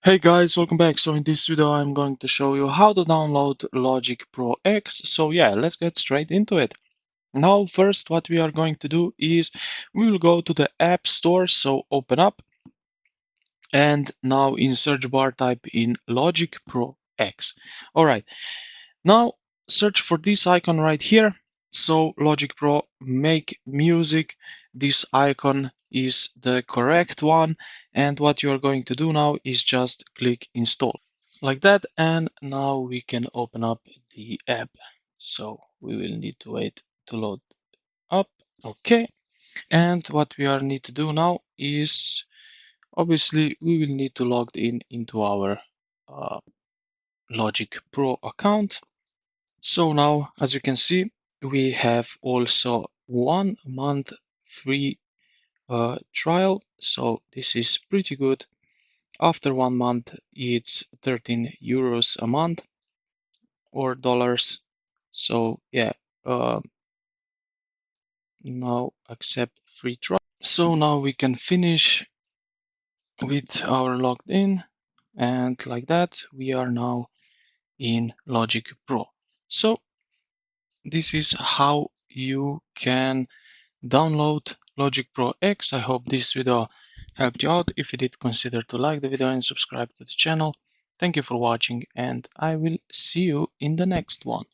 Hey guys, welcome back. So in this video, I'm going to show you how to download Logic Pro X. So yeah, let's get straight into it. Now, first, what we are going to do is we will go to the App Store. So open up and now in search bar type in Logic Pro X. All right, now search for this icon right here. So Logic Pro Make Music. This icon is the correct one. And what you are going to do now is just click install like that, and now we can open up the app. So we will need to wait to load up. Okay, and what we are need to do now is obviously we will need to log in into our uh, Logic Pro account. So now, as you can see, we have also 1 month free trial. So this is pretty good. After 1 month, it's 13 euros a month or dollars. So yeah, uh, now accept free trial. So now we can finish with our logged in, and like that we are now in Logic Pro. So this is how you can download Logic Pro X. I hope this video helped you out. If you did, consider to like the video and subscribe to the channel. Thank you for watching, and I will see you in the next one.